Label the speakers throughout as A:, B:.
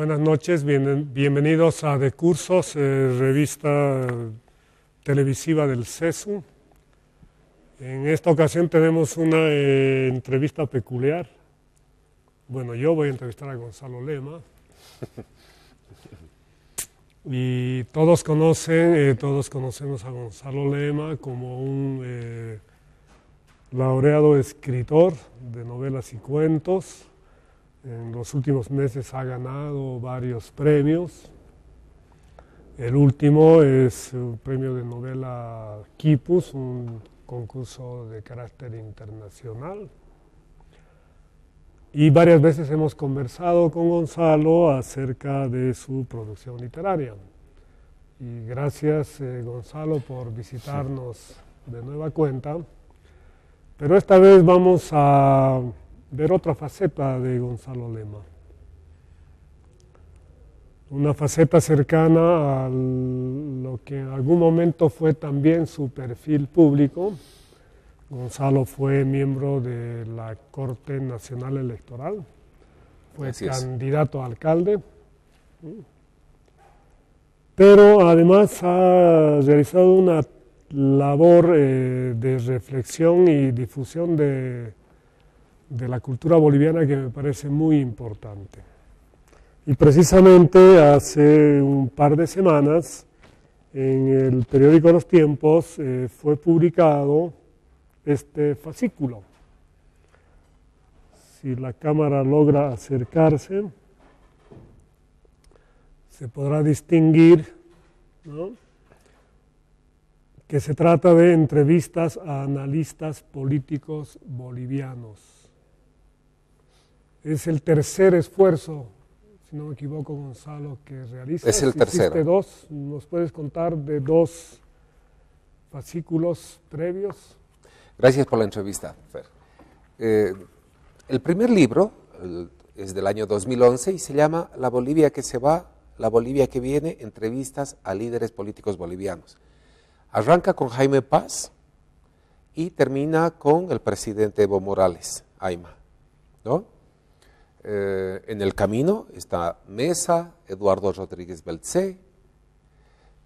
A: Buenas noches, bienvenidos a De Cursos, revista televisiva del CESU. En esta ocasión tenemos una entrevista peculiar. Bueno, yo voy a entrevistar a Gonzalo Lema. Y todos conocemos a Gonzalo Lema como un laureado escritor de novelas y cuentos. En los últimos meses ha ganado varios premios. El último es un premio de novela Quipus, un concurso de carácter internacional. Y varias veces hemos conversado con Gonzalo acerca de su producción literaria. Y gracias, Gonzalo, por visitarnos de nueva cuenta. Pero esta vez vamos a ver otra faceta de Gonzalo Lema. Una faceta cercana a lo que en algún momento fue también su perfil público. Gonzalo fue miembro de la Corte Nacional Electoral, fue candidato a alcalde, pero además ha realizado una labor de reflexión y difusión de la cultura boliviana que me parece muy importante. Y precisamente hace un par de semanas, en el periódico Los Tiempos, fue publicado este fascículo. Si la cámara logra acercarse, se podrá distinguir, ¿no?, que se trata de entrevistas a analistas políticos bolivianos. Es el tercer esfuerzo, si no me equivoco, Gonzalo, que realizas.
B: Es el tercero.
A: Hiciste dos. ¿Nos puedes contar de dos fascículos previos?
B: Gracias por la entrevista, Fer. El primer libro es del año 2011 y se llama La Bolivia que se va, la Bolivia que viene, entrevistas a líderes políticos bolivianos. Arranca con Jaime Paz y termina con el presidente Evo Morales, Aima, ¿no? En el camino está Mesa, Eduardo Rodríguez Beltzé,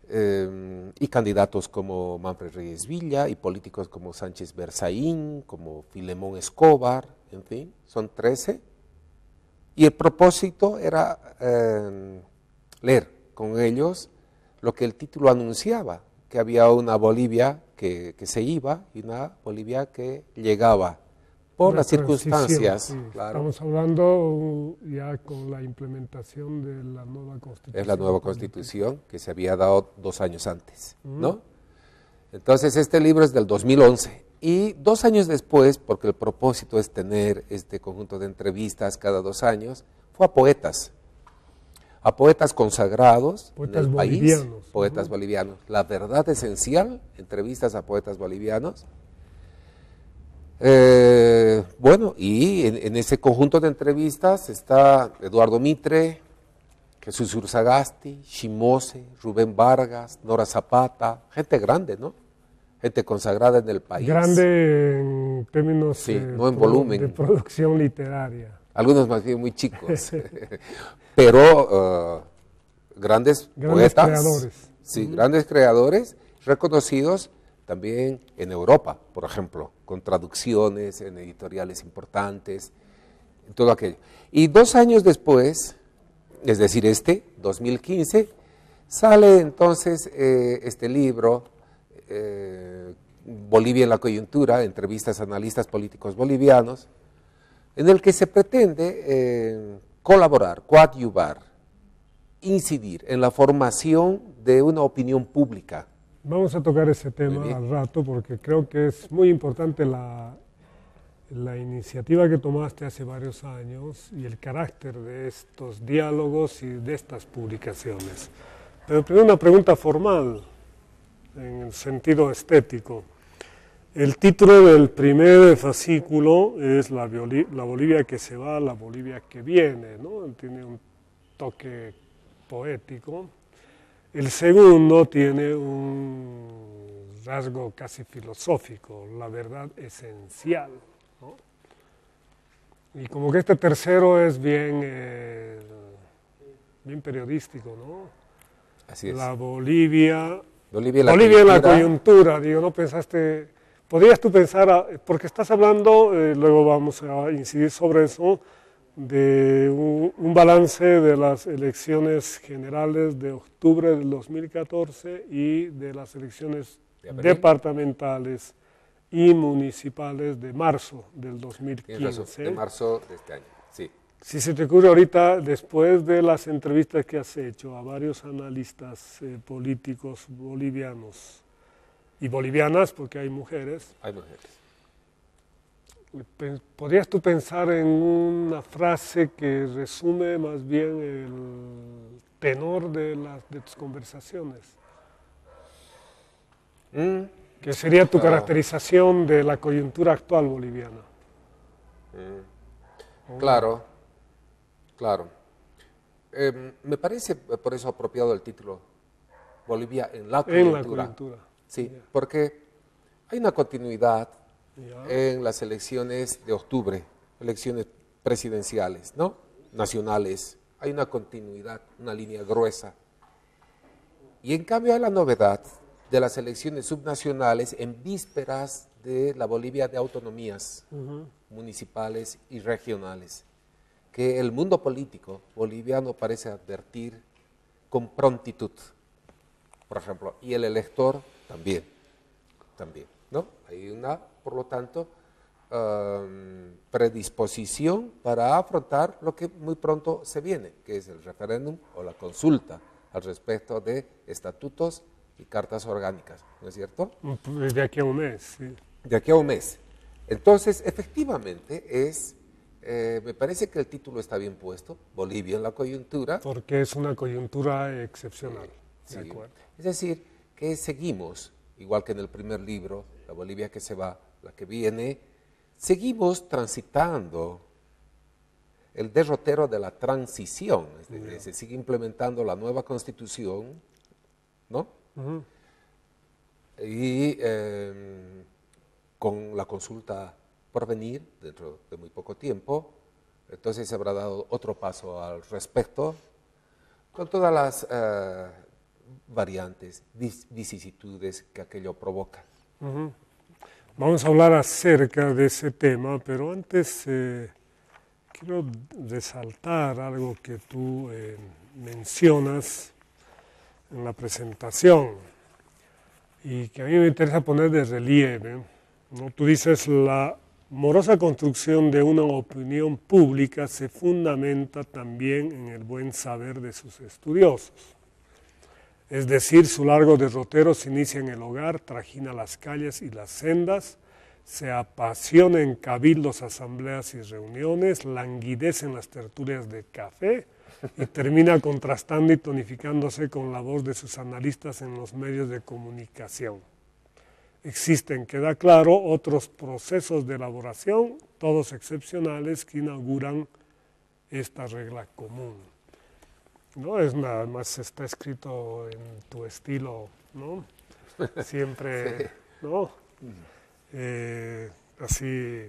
B: y candidatos como Manfred Reyes Villa y políticos como Sánchez Berzaín, como Filemón Escobar, en fin, son 13. Y el propósito era leer con ellos lo que el título anunciaba, que había una Bolivia que se iba y una Bolivia que llegaba por las circunstancias.
A: Sí,
B: claro.
A: Estamos hablando ya con la implementación de la nueva Constitución.
B: Es la nueva Constitución que se había dado 2 años antes, ¿no? Entonces este libro es del 2011 y 2 años después, porque el propósito es tener este conjunto de entrevistas cada 2 años, fue a poetas consagrados en el país, poetas bolivianos. La verdad esencial, entrevistas a poetas bolivianos. Bueno, y en ese conjunto de entrevistas está Eduardo Mitre, Jesús Urzagasti, Shimose, Rubén Vargas, Nora Zapata, gente grande, ¿no? Gente consagrada en el país.
A: Grande en términos
B: sí, no en volumen,
A: de producción literaria.
B: Algunos más bien muy chicos, pero grandes poetas,
A: creadores.
B: Sí, grandes creadores, reconocidos también en Europa, por ejemplo, con traducciones en editoriales importantes, todo aquello. Y 2 años después, es decir, 2015, sale entonces este libro, Bolivia en la coyuntura, entrevistas a analistas políticos bolivianos, en el que se pretende colaborar, coadyuvar, incidir en la formación de una opinión pública.
A: Vamos a tocar ese tema al rato porque creo que es muy importante la iniciativa que tomaste hace varios años y el carácter de estos diálogos y de estas publicaciones. Pero primero una pregunta formal, en el sentido estético. El título del primer fascículo es la Bolivia que se va, la Bolivia que viene, ¿no? Tiene un toque poético. El segundo tiene un rasgo casi filosófico, la verdad esencial, ¿no? Y como que este tercero es bien bien periodístico, ¿no?
B: Así es.
A: La Bolivia
B: Bolivia
A: en la coyuntura, digo, ¿no pensaste? ¿Podrías tú pensar, porque estás hablando, luego vamos a incidir sobre eso, de un balance de las elecciones generales de octubre del 2014 y de las elecciones departamentales y municipales de marzo del 2015?
B: De marzo de este año, sí.
A: Si se te ocurre ahorita, después de las entrevistas que has hecho a varios analistas políticos bolivianos y bolivianas, porque hay mujeres.
B: Hay mujeres.
A: ¿Podrías tú pensar en una frase que resume más bien el tenor de tus conversaciones? ¿Qué sería tu caracterización de la coyuntura actual boliviana?
B: Claro. Me parece por eso apropiado el título Bolivia en la coyuntura.
A: En la coyuntura.
B: Sí, porque hay una continuidad en las elecciones de octubre, elecciones presidenciales, ¿no? Nacionales. Hay una continuidad, una línea gruesa. Y en cambio hay la novedad de las elecciones subnacionales en vísperas de la Bolivia de autonomías municipales y regionales, que el mundo político boliviano parece advertir con prontitud, por ejemplo, y el elector también, ¿no? Hay una, por lo tanto, predisposición para afrontar lo que muy pronto se viene, que es el referéndum o la consulta al respecto de estatutos y cartas orgánicas, ¿no es cierto?
A: De aquí a un mes, sí.
B: De aquí a un mes. Entonces, efectivamente, me parece que el título está bien puesto, Bolivia en la coyuntura.
A: Porque es una coyuntura excepcional.
B: Sí. Es decir, que seguimos, igual que en el primer libro, La Bolivia que se va, la que viene, seguimos transitando el derrotero de la transición, es decir, se sigue implementando la nueva constitución, ¿no? Y con la consulta por venir, dentro de muy poco tiempo, entonces se habrá dado otro paso al respecto, con todas las variantes, vicisitudes que aquello provoca.
A: Vamos a hablar acerca de ese tema, pero antes quiero resaltar algo que tú mencionas en la presentación y que a mí me interesa poner de relieve, ¿no? Tú dices, la morosa construcción de una opinión pública se fundamenta también en el buen saber de sus estudiosos. Es decir, su largo derrotero se inicia en el hogar, trajina las calles y las sendas, se apasiona en cabildos, asambleas y reuniones, languidece en las tertulias de café y termina contrastando y tonificándose con la voz de sus analistas en los medios de comunicación. Existen, queda claro, otros procesos de elaboración, todos excepcionales, que inauguran esta regla común. ¿No? Es nada más, está escrito en tu estilo, ¿no? Siempre, sí. ¿No? Así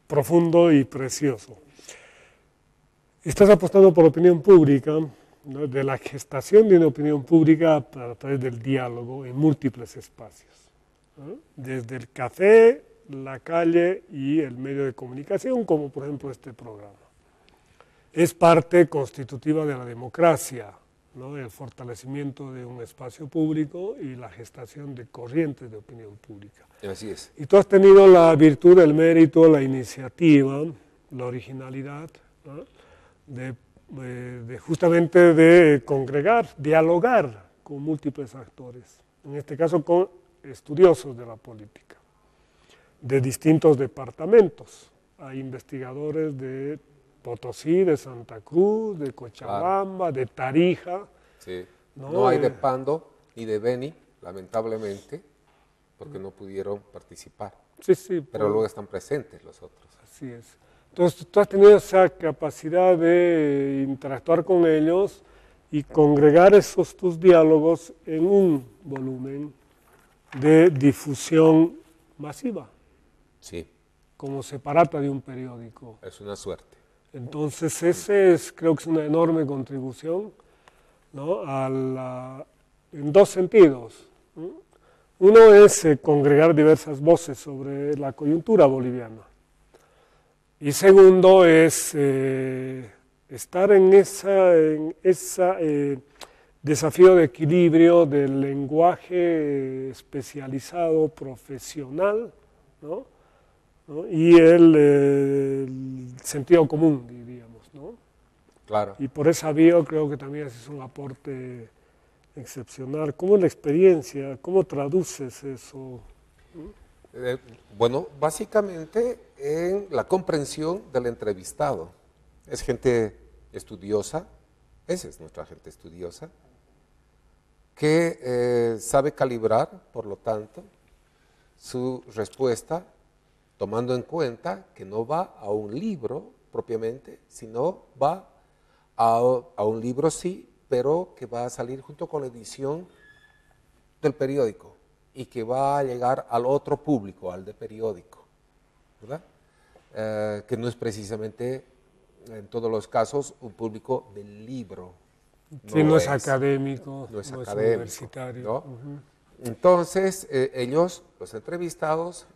A: profundo y precioso. Estás apostando por opinión pública, ¿no? De la gestación de una opinión pública a través del diálogo en múltiples espacios, ¿no? Desde el café, la calle y el medio de comunicación, como por ejemplo este programa. Es parte constitutiva de la democracia, ¿no? El fortalecimiento de un espacio público y la gestación de corrientes de opinión pública.
B: Así es.
A: Y tú has tenido la virtud, el mérito, la iniciativa, la originalidad, ¿no? Justamente de congregar, dialogar con múltiples actores, en este caso con estudiosos de la política, de distintos departamentos. Hay investigadores de Potosí, de Santa Cruz, de Cochabamba, claro, de Tarija.
B: Sí. No hay de Pando ni de Beni, lamentablemente, porque no pudieron participar.
A: Sí, sí.
B: Pero luego están presentes los otros.
A: Así es. Entonces tú has tenido esa capacidad de interactuar con ellos y congregar esos tus diálogos en un volumen de difusión masiva.
B: Sí.
A: Como separata de un periódico.
B: Es una suerte.
A: Entonces, ese creo que es una enorme contribución ¿no? En dos sentidos, ¿no? Uno es congregar diversas voces sobre la coyuntura boliviana. Y segundo es estar en ese desafío de equilibrio del lenguaje especializado, profesional, ¿no? ¿no? Y el sentido común, diríamos, ¿no?
B: Claro.
A: Y por esa vía creo que también es un aporte excepcional. ¿Cómo es la experiencia? ¿Cómo traduces eso?
B: Bueno, básicamente en la comprensión del entrevistado. Es gente estudiosa, esa es nuestra gente estudiosa, que sabe calibrar, por lo tanto, su respuesta, tomando en cuenta que no va a un libro propiamente, sino va a un libro sí, pero que va a salir junto con la edición del periódico y que va a llegar al otro público, al de periódico, ¿verdad? Que no es precisamente, en todos los casos, un público del libro.
A: Sí, no es académico,
B: no es
A: universitario.
B: ¿no? Entonces, ellos, los entrevistados,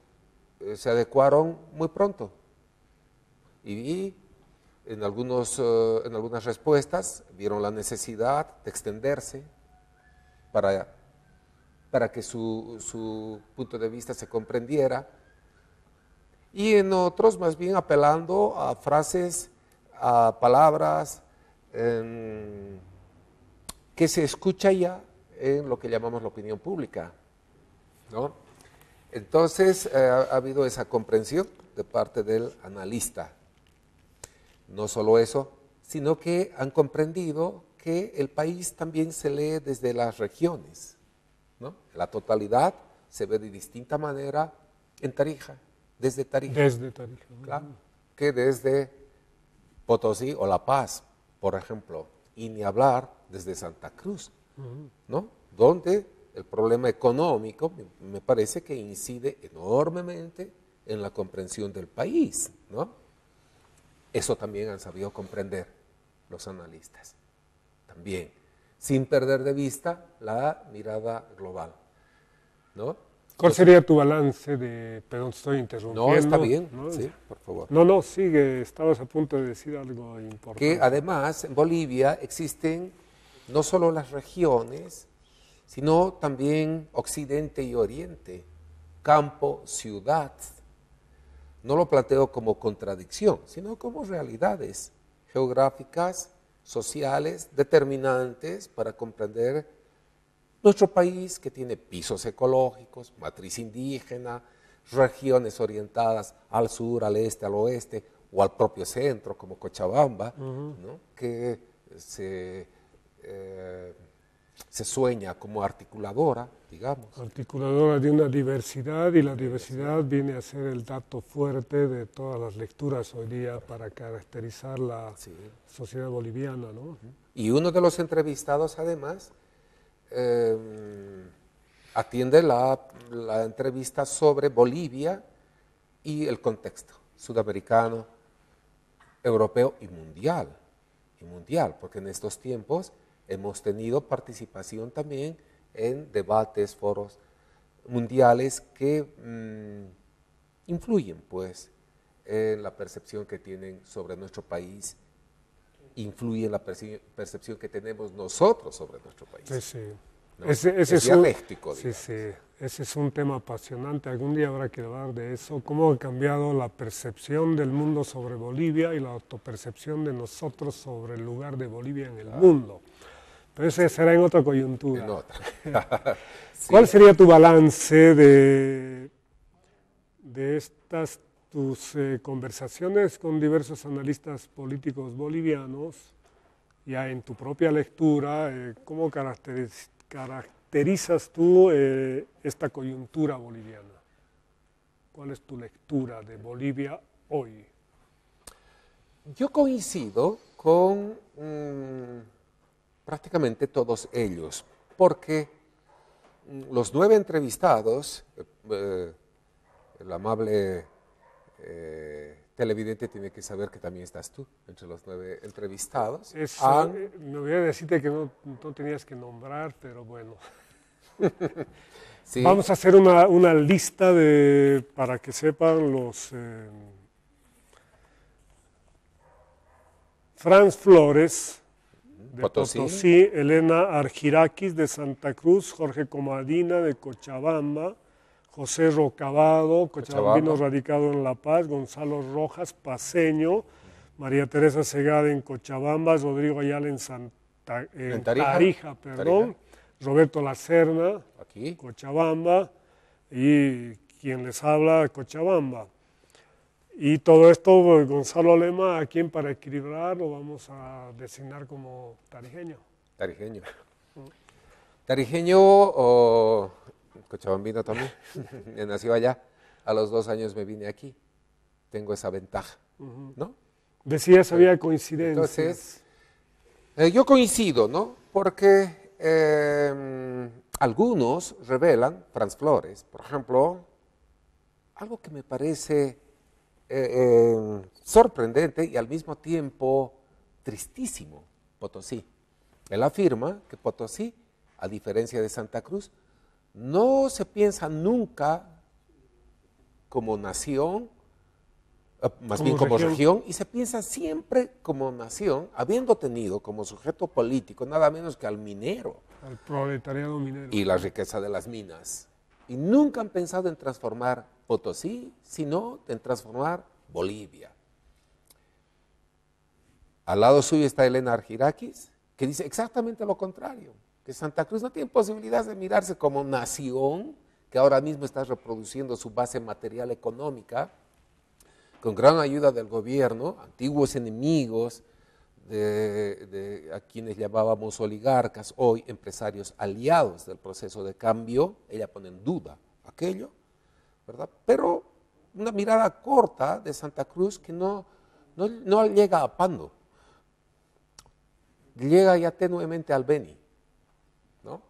B: se adecuaron muy pronto y en algunas respuestas vieron la necesidad de extenderse para que su punto de vista se comprendiera, y en otros más bien apelando a frases, a palabras que se escucha ya en lo que llamamos la opinión pública, ¿no? Entonces ha habido esa comprensión de parte del analista. No solo eso, sino que han comprendido que el país también se lee desde las regiones, ¿no? La totalidad se ve de distinta manera en Tarija, desde Tarija.
A: Desde Tarija.
B: Claro, que desde Potosí o La Paz, por ejemplo, y ni hablar desde Santa Cruz, ¿no? Donde el problema económico me parece que incide enormemente en la comprensión del país, ¿no? Eso también han sabido comprender los analistas, también, sin perder de vista la mirada global, ¿no?
A: ¿Cuál sería tu balance de, perdón, estoy interrumpiendo?
B: No, está bien,
A: ¿no?
B: sí, por favor.
A: No, sigue, estabas a punto de decir algo importante.
B: Que además en Bolivia existen no solo las regiones, sino también Occidente y Oriente, campo, ciudad. No lo planteo como contradicción, sino como realidades geográficas, sociales, determinantes para comprender nuestro país, que tiene pisos ecológicos, matriz indígena, regiones orientadas al sur, al este, al oeste, o al propio centro, como Cochabamba, ¿no? Que se sueña como articuladora, digamos.
A: Articuladora de una diversidad, y la diversidad viene a ser el dato fuerte de todas las lecturas hoy día para caracterizar la sociedad boliviana, ¿no?
B: Y uno de los entrevistados, además, atiende la entrevista sobre Bolivia y el contexto sudamericano, europeo y mundial, porque en estos tiempos hemos tenido participación también en debates, foros mundiales que influyen, pues, en la percepción que tienen sobre nuestro país, influye en la percepción que tenemos nosotros sobre nuestro país.
A: Sí, sí.
B: ¿No?
A: Ese
B: es dialéctico.
A: Sí, sí. Ese es un tema apasionante. Algún día habrá que hablar de eso. Cómo ha cambiado la percepción del mundo sobre Bolivia y la autopercepción de nosotros sobre el lugar de Bolivia en el mundo. Pero ese será en otra coyuntura.
B: En otra. Sí.
A: ¿Cuál sería tu balance de estas tus conversaciones con diversos analistas políticos bolivianos, ya en tu propia lectura? ¿Cómo caracterizas tú esta coyuntura boliviana? ¿Cuál es tu lectura de Bolivia hoy?
B: Yo coincido con prácticamente todos ellos, porque los 9 entrevistados, el amable televidente tiene que saber que también estás tú entre los 9 entrevistados.
A: Me voy a decirte que no tenías que nombrar, pero bueno.
B: Sí.
A: Vamos a hacer una lista para que sepan los... Franz Flores, de Potosí, Elena Argirakis de Santa Cruz, Jorge Comadina de Cochabamba, José Rocabado, cochabambino radicado en La Paz, Gonzalo Rojas, paceño, María Teresa Segada en Cochabamba, Rodrigo Ayala en Tarija, Roberto Lacerna, aquí, Cochabamba, y quien les habla, Cochabamba. Y todo esto, Gonzalo Lema, ¿a quién para equilibrar lo vamos a designar como tarijeño?
B: Tarijeño. Tarijeño o cochabambino también. Nació allá. A los 2 años me vine aquí. Tengo esa ventaja, ¿no?
A: Decías, había coincidencias.
B: Entonces, yo coincido, ¿no? Porque algunos revelan, Franz Flores, por ejemplo, algo que me parece sorprendente y al mismo tiempo tristísimo, Potosí. Él afirma que Potosí, a diferencia de Santa Cruz, no se piensa nunca como nación, más bien como región, y se piensa siempre como nación, habiendo tenido como sujeto político nada menos que al minero.
A: Al proletariado minero.
B: Y la riqueza de las minas. Y nunca han pensado en transformar Potosí, sino en transformar Bolivia. Al lado suyo está Elena Argirakis, que dice exactamente lo contrario, que Santa Cruz no tiene posibilidad de mirarse como nación, que ahora mismo está reproduciendo su base material económica, con gran ayuda del gobierno, antiguos enemigos a quienes llamábamos oligarcas, hoy empresarios aliados del proceso de cambio. Ella pone en duda aquello, ¿verdad? Pero una mirada corta de Santa Cruz que no llega a Pando, llega ya tenuemente al Beni, ¿no?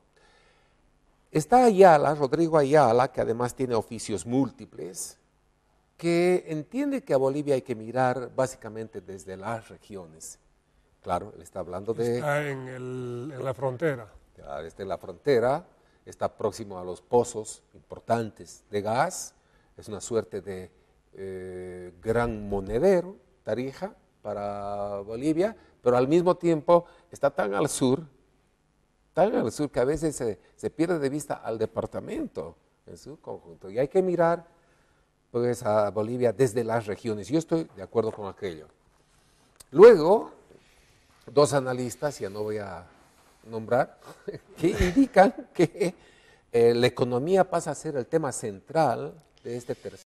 B: Está Ayala, Rodrigo Ayala, que además tiene oficios múltiples, que entiende que a Bolivia hay que mirar básicamente desde las regiones. Claro, él está hablando de...
A: Está en la frontera.
B: Está en la frontera, está próximo a los pozos importantes de gas, es una suerte de gran monedero, Tarija, para Bolivia, pero al mismo tiempo está tan al sur que a veces se pierde de vista al departamento en su conjunto. Y hay que mirar pues, a Bolivia desde las regiones. Yo estoy de acuerdo con aquello. Luego, 2 analistas, ya no voy a nombrar, que indican que la economía pasa a ser el tema central de este tercer